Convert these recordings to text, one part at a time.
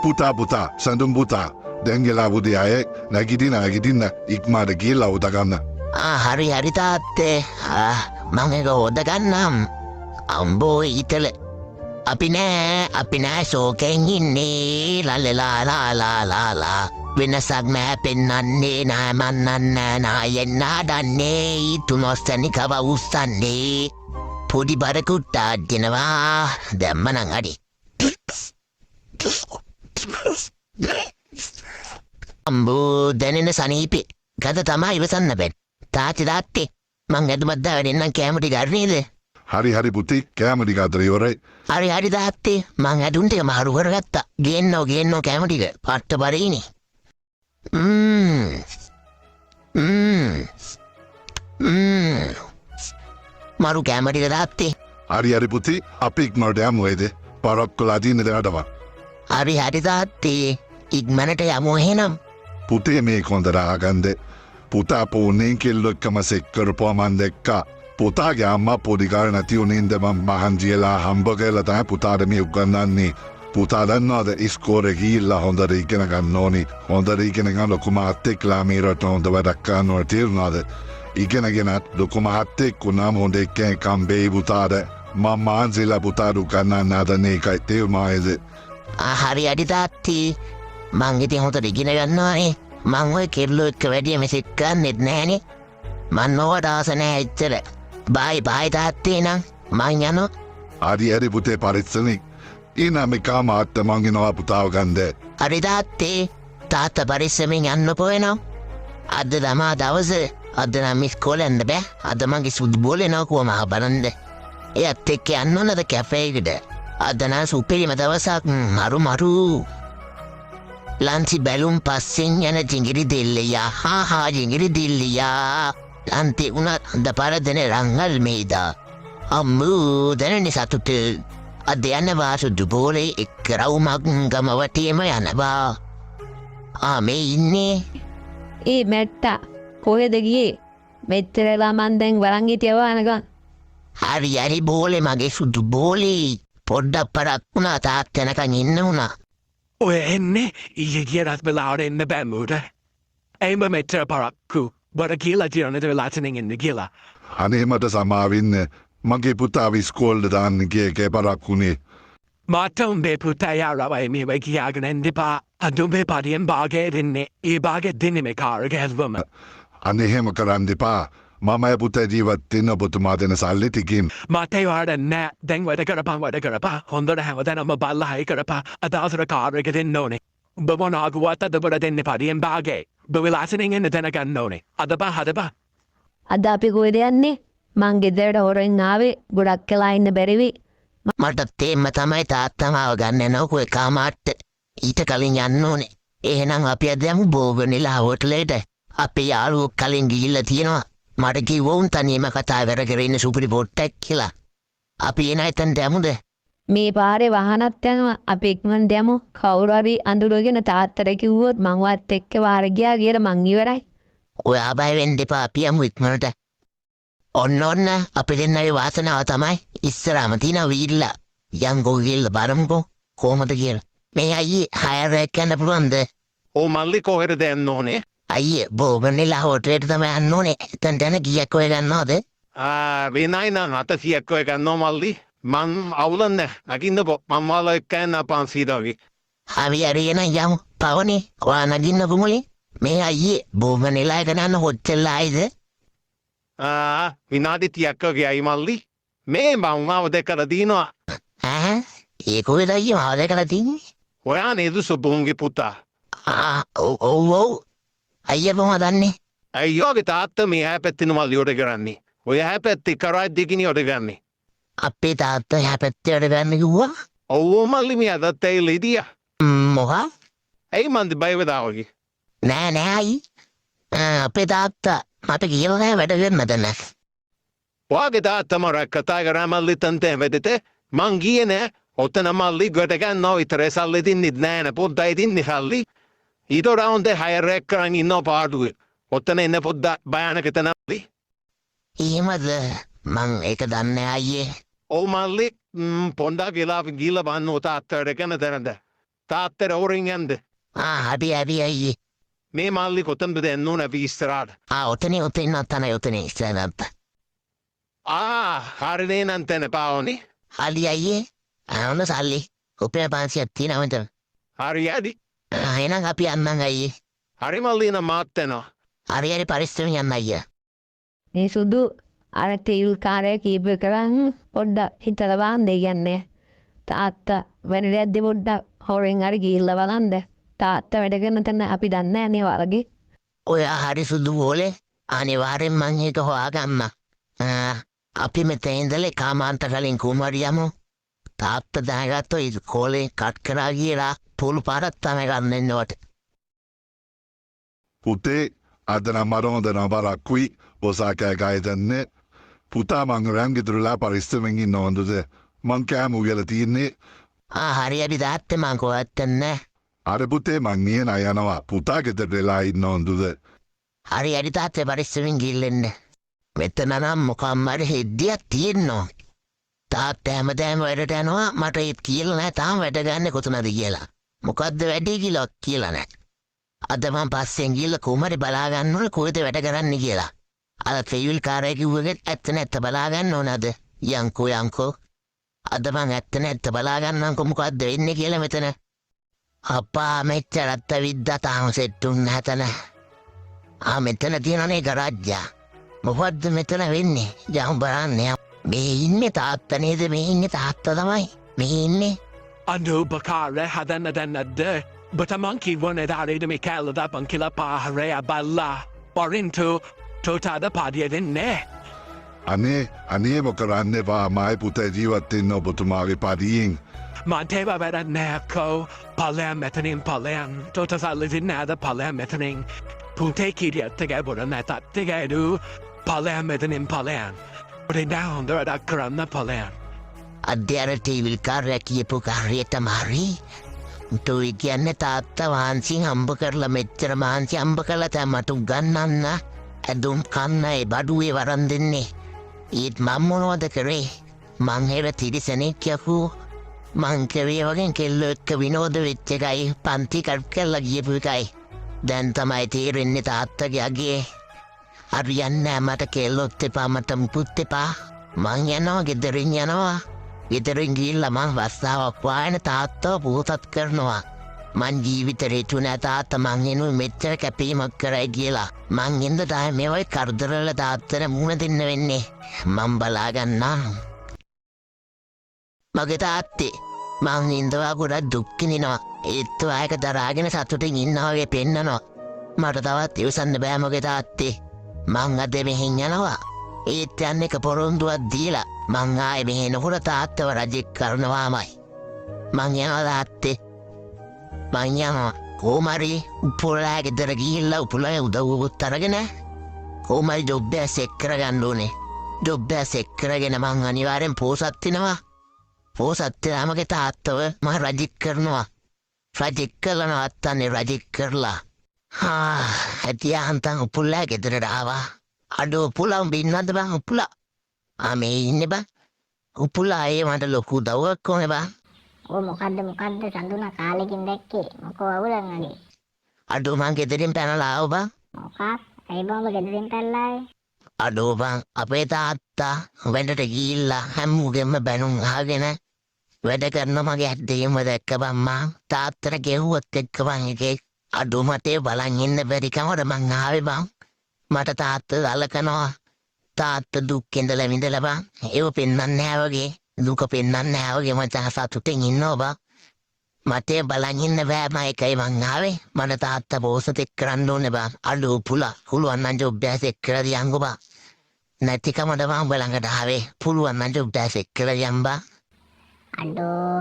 පුතා සඳුම් පුතා දැන් ගෙලා බුදේ අය නැගිටින්න ඉක්මනට ගිහලා උදා ගන්න. හරි තාත්තේ. මම ඒක හොදගන්නම්. අම්බෝ ඊතල. අපි නෑ ශෝකෙන් ඉන්නේ ලලලාලාලාලා. වෙනසක් නෑ පෙන්නන්නේ නෑ මන්නන්නේ නායෙන් නාඩන්නේ තුනොස්සනිකව උස්සන්නේ. පොඩි බරකුට්ටා දෙනවා දැම්මනම් අඩි. අම්බෝ දැනෙන සනීපේ ගත තමයි ඉවසන්න බැන්. තාත්තේ මං ඇදුමත් දාවෙන්නම් කෑම ටික ගන්නේද? හරි පුතේ කෑම ටික අතර ඉවරයි. හරි තාත්තේ මං ඇදුම් ටික මාරු කරගත්තා. ගේන්නෝ කෑම ටික පට්ට බරීනේ. මරු කෑම ටික තාත්තේ. හරි පුතේ අපි ඉක්මනට යමු වේද? පරක්කුලා දින්න දෙනටම. හරි තාත්තේ ඉක්මනට යමු එහෙනම්. පුතේ මේ කොන්දර ආගන්ද පුතා පෝනෙන් කෙල්ලො එක්කම සෙක්කරපුවා මන් දැක්කා. පුතාගේ අම්මා පොඩිකාර නැති උනින්ද මම මහන්සියලා හම්බ කරලා තමයි පුතාට මේ උගන්වන්නේ. පුතා දන්නවද ඉස්කෝලේ ගිහිල්ලා හොඳට ඉගෙන ගන්න ඕනි. හොඳට ඉගෙන ගන්න ලොකු මහත්තයෙක්ලා මේ රට හොඳ වැඩක් කරනවා තේරුණාද? ඉගෙනගෙනත් ලොකු මහත්තයෙක් වුණාම හොඳ එක්කෙනෙක්ම් වෙයි පුතාට. මම මහන්සියලා පුතාට උගන්වන්න හදන්නේ ඒකයි තේරුණාද? හරි තාත්තී මං ඉතින් හොඳට ඉගෙන ගන්නවානේ. මං ඔය කෙල්ලෝ එක්ක වැඩිය මෙසෙක් කරන්නෙත් නෑනේ. මං ඕවට ආස නෑ එච්චර. බයි තාත්තේ නම් මං යනවා. හරි පුතේ පරිස්සමෙන්. ඊනම කාමාත්ත මං එනවා පුතාව ගන්න. හරි තාත්තේ තාත්තා පරිස්සමෙන් යන්න පොයනවා. අද ළමා දවස. අද නම් ඉස්කෝලේ යන්න බෑ. අද මගේ සුදු බෝලේ නෝකුවම බලන්න. එයත් එක්ක යන්න ඕනද කැෆේ එකට? අද නම් සුපිරිම දවසක්. මරු ලන්සි බැලුම් පස්සෙන් යන ජිංගිරි දෙල්ලියා ජිංගිරි දිල්ලියා ලන්ති උනත් අද පරදන රංගල් මේදා අම්මූ දැනනි සතුට අද යනවා සුදු බෝලේ එක් රවුමක් ගමවටේම යනවා. මේ ඉන්නේ ඒ මැට්ටා කොහෙද ගියේ? මෙච්චරලා මන් දැන් වරන් හිටියවා අනගන්. හරි බෝලේ මගේ සුදු බෝලේ පොඩ්ඩක් පරක් වුණා තාත්තනකන් ඉන්න වුණා. ඔය එන්නේ ඊයේ ගියරත් වෙලාවට එන්න බැම්මුට. එයිම මෙච්චර පරක්කු බොඩ කියලා ජීරණට වෙලාටනෙන් එන්න කියලා. අනේ මට සමාවින්න මගේ පුතා විස්කෝල්ට දාන්න ගිය එකේ පරක් වුණේ. මට උඹේ පුතා යාරවයි මේ කියාගෙන එන්නපා. අද උඹේ පඩියෙන් භාගය දෙන්නේ. ඒ භාගය දෙන්නේ මේ කාර්යක හැල්වම. අනේ එහෙම කරන්න එපා. මම පුතා ජීවත් වෙන්න ඔබතුමා දෙන සල්ලි ටිකින්. මට ඒවට නෑ දැන් වැඩ කරපා හොඳට හැමතැනම බල්ලා හයි කරපා. අදවසර කාර්යක දෙන්න ඕනේ. උඹ මොනාගුවත් අද බොඩ දෙන්න පඩියෙන් භාගය. උඹ වෙලාසනෙන් එන්න දැනගන්න ඕනේ. අදපා හදපා. අද අපි කොහෙද යන්නේ? මං ගෙදරට හොරෙන් ආවේ ගොඩක් කලා ඉන්න බැරිවි. මට තේම්ම තමයි තාත්තමාව ගන්න නොකුව කාමාට්ට. ඊට කලින් යන්න ඕනේ. එහෙනම් අපි අද යමු බෝගනිලා හෝටලේට. අපේ යාළුවෝ කලින් ගිහිල්ලා තියෙනවා. මට කිව්වොන් තනියම කතා කරගෙන සුපිරි පොට්ටක් කියලා. අපි එන එතනට යමුද? මේ පාරේ වහනත් යනවා. අපි ඉක්මනට යමු. කවුරු හරි අඳුරගෙන තාත්තට කිව්වොත් මං වත් එක්ක වාර ගියා කියලා මං ඉවරයි. ඔයා බය වෙන්න එපා අපි යමු ඉක්මනට. ඔන්න අපි දෙන්නගේ වාසනාව තමයි ඉස්සරහම තියෙන වීල්ලා. යන්ගෝ ගිහිල්ලා බලමුකෝ කොහමද කියලා. මේ අයියේ හයර් එක යන්න පුළුවන්ද? ඕ මල්ලි කොහෙද යන්න ඕනේ? අයියේ බෝගනිලා හෝටලේට තමයි යන්න ඕනේ. එතනට යන ගියක් ඔය ගන්නවද? වෙනයි නම් 800ක් ඔය ගන්නවා මල්ලි. මං අවුලන්නේ නගින්නකෝ මම වල එක්ක යන්න 500 වගේ. හරි යමු. පවනේ ඔයා නගින්න කුමුලේ. මේ අයියේ බෝගනිලා එක යන හොටෙල් ආයිද? විනාඩි 30ක් වගේ අයි මල්ලි. මේ මම මාව දැකලා දිනවා. ඒ කොහෙද අයියේ මාව දැකලා තින්නේ? ඔයා නේද සුබුන්ගේ පුතා? ඔව්. අයියා කොහොමද දන්නේ? අයියෝගේ තාත්තා මේ හැපැත්තින මල්ලියට කරන්නේ. ඔය හැපැත්ති කරයි දිගිනියට ගන්නේ. අපේ තාත්තා හැපැත්තට ගන්න කිව්වා? ඔව් මල්ලි මේ අදත් ඇවිල්ලා ඉදියා. මොකා? ඇයි මන්ද බය වෙලා වගේ? නෑ අයි. අපේ තාත්තා මට කියලා නෑ වැඩ කරන්න දැන්. ඔයාගේ තාත්තා මරක් කතා කරා මල්ලි තන්තේ වෙදෙතේ මං ගියේ නෑ. ඔතන මල්ලි ගොඩ ගන්නවා විතරයි සල්ලි දින්නෙත් නෑ නේ පොඩ්ඩයි දින්නේ සල්ලි. ඊට රවුන්ඩ් හයර් එක කරන් ඉන්නවා පාඩුවේ. ඔතන එන්න පොඩ්ඩක් භයානක තැනක්ලි. එහෙමද? මං ඒක දන්නේ අයියේ. ඔව් මල්ලි පොඩ්ඩක් වෙලා ගිහලා බලන්න ඔත අත්තර ගැන දැනද. තාත්තර ඕරෙන් යන්ද. හරි අයියේ. මේ මල්ලි කොතන්ද දෙන්න ඕන විස්තරාට. ඔතනේ ඔතෙන් තමයි ඔතනේ ඉස්සරහට. හරිනේ නම් තැන පාවනේ. හරි අයියේ. ඔන්න සල්ලි. රුපියල් 500ක් තියෙනවා මෙතන. හරි යදි. එහෙනම් අපි යන්නම් අයියේ. හරි මල්ලි නම් මාත් යනවා. හරි පරිස්සමෙන් යන්න අයියා. මේ සුදු අර තෙල් කාරය කීප කරන් පොඩ්ඩක් හිතලා බලන්න කියන්නේ. තාත්තා වෙන දෙයක් පොඩ්ඩක් හොරෙන් හරි ගිහිල්ලා බලන්න. තාත්තා වැඩ කරන තැන අපි දන්නේ නැහැ නේ වගේ. ඔයා හරි සුදු බෝලේ අනිවාර්යෙන් මං ඒක හොයාගන්න. අපි මෙතන ඉඳලා කාමාන්ත කලින් කුමාරි යමු. තාත්තා දාගත්තෝ ඉස්කෝලේ කට් කරා ගියලා පොළු පාරක් තමයි ගන්න එන්නවට. පුතේ අද නම් අරොන්දන බරක්කුයි ඔසාකෑ ගායදන්නේ පුතා මං රැංගිතුරලා පරිස්සමෙන් ඉන්න හොඳද මං කෑම උයලා තියන්නේ. හරි අපි තාත්තේ මං කොහෙවත් නැහැ. අර පුතේ මං නියන යනවා පුතා ගෙදර වෙලා ඉන්න හොඳද. හරි තාත්තේ පරිස්සමෙන් ගිහින් මෙතන නම් මොකක්ම හරි හෙද්දියක් තියෙනවා. තාත්තා හැමදාම වැඩට යනවා මට ඒත් කියලා නැහැ තාම වැඩ ගන්න කොතනද කියලා. මොකද්ද වැඩේ කියලා නැහැ. අද මම පස්සෙන් ගිහලා කුමාරි බලා ගන්න ඕන කොහෙද වැඩ කරන්නේ කියලා. අර ෆෙයිල් කාර්යය කිව්වෙත් ඇත්ත නැත්ත බලා ගන්න ඕනද? යන්කෝ. අද මං ඇත්ත නැත්ත බලා ගන්නම්කො මොකද්ද වෙන්නේ කියලා මෙතන. අප්පා මෙච්චරත් විද්දා තාම සෙට්ටුන් නැතන. මෙතන තියෙනනේ ගරාජ්ජා. මොකද්ද මෙතන වෙන්නේ? ජම් බලන්න. මේ ඉන්නේ තාත්තා නේද? මේ ඉන්නේ තාත්තා තමයි. මේ ඉන්නේ. Ando bakare hadana danade. But a monkey wanted out of me caled up and kill a pahare a balla. Or into Tota Padia in ne. අනේ මොකරන්න එපා මයි පුතේ ජීවත් වෙන්න ඔබතුමාගේ පරියෙන්. Monteva better neco. Palem metanin palem. Tota salidin nada palem metanin. Punte kidia together and that together. Palem metanin palem. Put it down there at Karana palem. අධ්‍යයන ටීවිල් කාර්ය කියපු කාර්යය තමයි. තුයි කියන්නේ තාත්තා වහන්සින් හම්බ කරලා මෙච්චර මහන්සි හම්බ කළා තමයි උගන්නන්න ඇදුම් කන්න ඒ බඩුවේ වරන් දෙන්නේ. ඒත් මම මොනවද කරේ? මං හෙර තිරිසනෙක් යකෝ. මං කරේ වගේ කෙල්ලෝ එක්ක විනෝද වෙච්ච එකයි පන්ති කට් කරලා ගියපු එකයි. දැන් තමයි තේරෙන්නේ තාත්තගේ අගේ. හරියන්නේ මට කෙල්ලොත් එපා මට මුකුත් එපා. මං යනවා ගෙදරින් යනවා. ගෙදරින් ගිහිල්ලා මං වස්තාවක් වායන තාත්තව පූසත් කරනවා. මං ජීවිතේ තුනේ තාත්තා මං එනු මෙච්චර කැපීමක් කරයි කියලා. මං ඉන්න තමයි මේ වගේ කරදරවල තාත්තට මුණ දෙන්න වෙන්නේ. මං බලා ගන්නම්. මගේ තාත්තේ මං ඉඳලා ගොඩක් දුක් විඳිනවා. ඒත් ආයක දරාගෙන සතුටින් ඉන්නවා වගේ පෙන්නනවා. මට තවත් ඉවසන්න බෑ මගේ තාත්තේ. මං අද මෙහෙන් යනවා. ඒත් යන්නේ පොරොන්දුවක් දීලා මං ආයේ මෙහෙ නොකර තාත්තව රජෙක් කරනවාමයි. මං යනවා තාත්තේ. මං යනවා. කොහොමරි උපුලා ගෙදර ගිහිල්ලා උපුලා උදව්වකුත් අරගෙන කොහොමරි ජොබ් එක සෙට් කරගන්න ඕනේ. ජොබ් එක සෙට් කරගෙන මං අනිවාර්යෙන් පෝසත් වෙනවා. පෝසත් වෙලා මගේ තාත්තව මම රජෙක් කරනවා. රජෙක් කළා නැත්තන්නේ රජෙක් කරලා. ඇතියා හන්තන් උපුලා ගෙදරට ආවා. අඩෝ උපුලා බින්නද බං උපුලා. මේ ඉන්නේ බං. උපුලා ඒ මට ලොකු උදව්වක් ඕනේ බං. මොකද්ද සඳුනා කාලෙකින් දැක්කේ මොකෝ අවුලන් වගේ. අඩෝ මං ගෙදරින් පැනලා ආව බං. මොකක්? ඇයි බං ඔබ ගෙදරින් පැනලායි? අඩෝ බං අපේ තාත්තා වැඩට ගිහිල්ලා හැමෝගෙම බැනුම් අහගෙන වැඩ කරන මගේ ඇද්දේම දැක්ක බං මං. තාත්තට ගෙව්වොත් එක්ක බං එකේ. අඩෝ මට බලන් ඉන්න බැරි කමර මං ආවේ බං. මට තාත්තා ගලකනවා. තාත්තා දුක් ඉඳලා විඳලා බං. ඒව පෙන්නන්නේ නැහැ වගේ. දුක පෙන්නන්නේ නැහැ වගේ මචං සතුටින් ඉන්නවා බං. මට බලන් ඉන්න බෑ මම එකයි මං ආවේ. මට තාත්තා පෝසතෙක් කරන්න ඕනේ බං. අඩෝ පුලා පුළුවන් නම් ජොබ් එක සෙට් කරලා දියන්කෝ බං. නැතිකමද මං උඹ ළඟට ආවේ. පුළුවන් නම් ජොබ් එක සෙට් කරලා දියන් බං. අඩෝ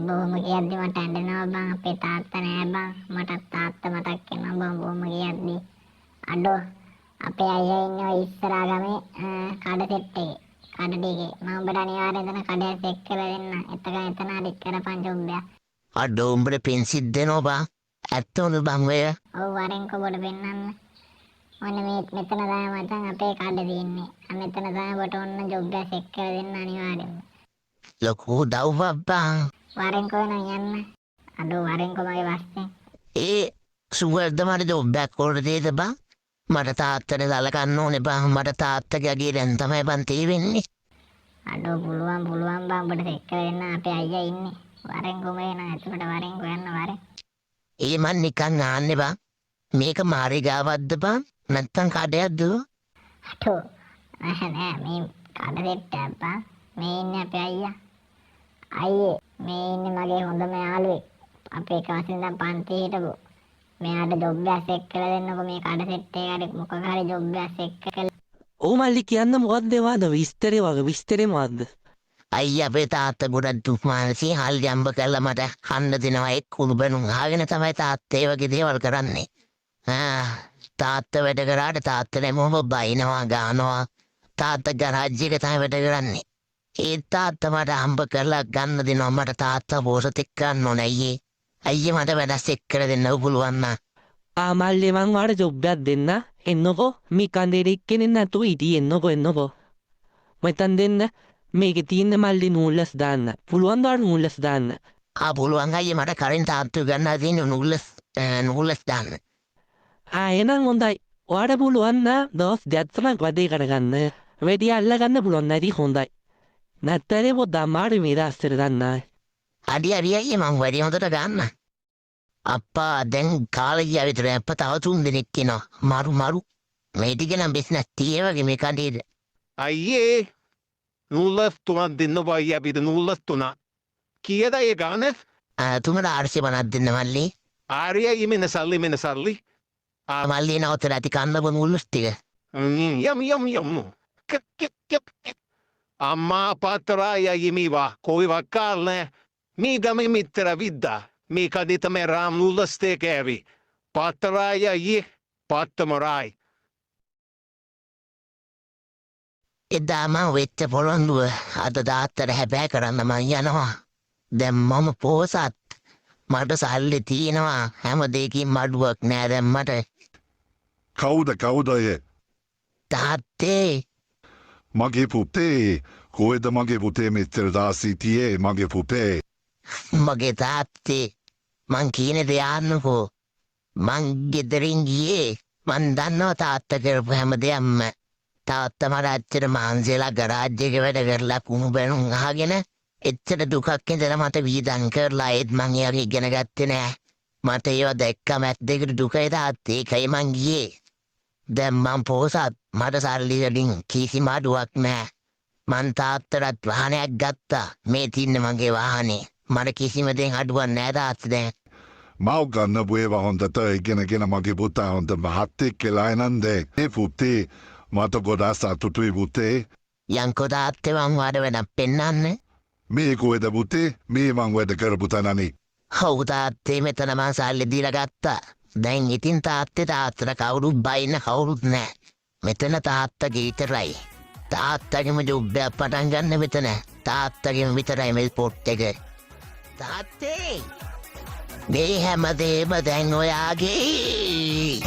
බොහොම කියද්දි මට ඇඬෙනවා බං. අපේ තාත්තා නෑ බං. මට තාත්තා මතක් වෙනවා බං බොහොම කියද්දි. අඩෝ අපේ අයියා ඉන්නවා ඉස්සරහා ගමේ කඩ සෙට් එකේ. කඩ දෙකේ මම උඹට අනිවාර්යෙන් එතන කඩ සෙට් කරලා දෙන්න. එතන හරි කරපන් ජොබ් එක. අඩෝ උඹට පෙන්සිල් දෙනවා බං. ඇත්තෝද බං ඔය? ඔව් වරෙන් කොබඩ පෙන්නන්න. ඔන්න මෙතන තමයි මචං අපේ කඩ තියෙන්නේ. මෙතන තමයි ඔබට ඔන්න ජොබ් එක සෙට් කරලා දෙන්න අනිවාර්යෙන්ම. ලොකු දව්වක් බං. වරෙන් කොහෙනම් යන්න. අඩෝ වරෙන්කෝ මගේ වස්තෙන්. ඒ සුවර්ද මට ජොබ්බයක් කොට දෙයිද බං? මට තාත්තට සලකන්න ඕනේ බං. මට තාත්තගේ අගේ දැන් තමයි බං තේරෙන්නේ. අඩෝ පුළුවන් බං ඔබට සෙට් කරලා දෙන්න අපේ අයියා ඉන්නේ. වරෙන්කෝ මේ නම් ඇතුළට වරෙන්කෝ යන්න වරෙන්. ඒ මන් නිකන් ආන්නේ බං. මේක මාරි ගාවද්ද බං? නැත්තම් කඩයක්ද? අඩෝ නෑ මේ කඩ සෙට්ටක් බං. මේ ඉන්නේ අපේ අයියා. අයියේ මේ ඉන්නේ මගේ හොඳම යාළුවෙක්. අපේ ක්ලාස් ඉඳන් පන්තියේ හිටපු. මෙයාට ජොබ් එකක් සෙට් කරලා දෙන්නකෝ මේ කඩ සෙට් එකකට මොකක් හරි ජොබ් එකක් සෙට් කරලා. ඕ මල්ලි කියන්න මොකක්ද වාද විස්තරේ වගේ විස්තරේ මොකක්ද? අයියා අපේ තාත්තා ගොඩක් දුක් මානසික හල් ජම්බ කරලා මට කන්න දෙනවා එක් කුණු බැනුම් ආගෙන තමයි තාත්තා ඒ වගේ දේවල් කරන්නේ. තාත්තා වැඩ කරාට තාත්තා නැමෝම බයිනවා ගානවා. තාත්තා ගරාජ් එකේ තමයි වැඩ කරන්නේ. ඒ තාත්තා මට හම්බ කරලා ගන්න දෙනවා මට තාත්තා පොසතෙක් ගන්න ඕනේ අයියේ. අයියේ මට වැඩ සෙට් කර දෙන්න පුළුවන් නා. මල්ලි මං වාට ජොබ් එකක් දෙන්න. එන්නකෝ මේ කන්දේ එක්කෙනෙක් නැතුව ඉටි එන්නකෝ. මතන් දෙන්න මේකේ තියෙන මල්ලි නූල්ලස් දාන්න. පුළුවන් දාන්න නූල්ලස් දාන්න. පුළුවන් අයියේ මට කරින් තාත්තු ගන්න තියෙන නූල්ලස් දාන්න. එහෙනම් හොඳයි. ඔයාට පුළුවන් නම් දවස් දෙකක් තමයි වැඩේ කරගන්න. වැඩි අල්ලගන්න පුළුවන් නැති හොඳයි. නැත්තරේ පොඩ්ඩක් අමාරු මේ දවස්වල දන්නා. අඩි අයියේ මං වැඩි හොඳට ගන්න. අප්පා දැන් කාලේ විතර අප්පා තව 3 දෙනෙක් ඉනවා. මරු මේ ටික නම් බිස්නස් තියවගේ මේ කඩේද. අයියේ නූල්ලස් 3ක් දෙන්න බයි අපිට නූල්ලස් 3ක්. කීයද ඒ ගාන? තුමට 850ක් දෙන්න මල්ලි. ආර්යයි මෙන්න සල්ලි. මල්ලි නවතර ඇති කන්න බොමුල්ලස් ටික. යම්. අම්මා පතරාය යමිවා කොයි වක්කාල්නේ මේ ගමේ මිත්තර විද්දා මේ කඩේ තමයි රාම් නූල්ලස් තේකෑවි. පතරාය යේ පත්තමරායි. එදා මං වෙච්ච පොළොන්දුව අද තාත්තට හැබෑ කරන්න මං යනවා. දැන් මම පෝසත්. මට සල්ලි තියෙනවා. හැම දෙයකින් මඩුවක් නෑ දැන් මට. කවුද ඒ? තාත්තේ මගේ පුතේ. කොහෙද මගේ පුතේ මෙච්චර දාස් සිටියේ මගේ පුතේ? මගේ තාත්තේ මං කියන දේ අහන්නකෝ. මං ගෙදරින් ගියේ. මං දන්නවා තාත්තා කරපු හැම දෙයක්ම. තාත්තා මට අච්චර මාන්සියලා ගරාජ් එකේ වැඩ කරලා කුණු බැනුම් අහගෙන එච්චර දුකක් ඉඳලා මට වීදම් කරලා ඒත් මං ඒවා ඉගෙන ගත්තේ නෑ. මට ඒවා දැක්කම ඇත් දෙකට දුකයි තාත්තේ ඒකයි මං ගියේ. දැන් මං පොසත් මට සල්ලි වලින් කිසිම අඩුවක් නෑ. මං තාත්තට වාහනයක් ගත්තා. මේ තින්නේ මගේ වාහනේ. මට කිසිම දෙයක් අඩුවක් නෑ තාත්තා දැන්. මව ගන්න බුවේවා හොඳට ඉගෙනගෙන මගේ පුතා හොඳ මහත්තයෙක් කියලා නන්දේ. මේ පුතේ මට ගොඩාක් සතුටුයි පුතේ. යන්කෝ තාත්තේ මං වාට වැඩක් පෙන්නන්නේ. මේ කොහෙද පුතේ? මේ මං වැඩ කරපු තැනනේ. ඔව් තාත්තේ මෙතන මං සල්ලි දීලා ගත්තා. දැන් ඉතින් තාත්තට කවුරුත් බයින්න කවුරුත් නෑ. මෙතන තාත්තගේ විතරයි. තාත්තගෙම ජොබ් එකක් පටන් ගන්න මෙතන. තාත්තගෙම විතරයි මේ පොට් එක. තාත්තේ මේ හැමදේම දැන් ඔයාගේ.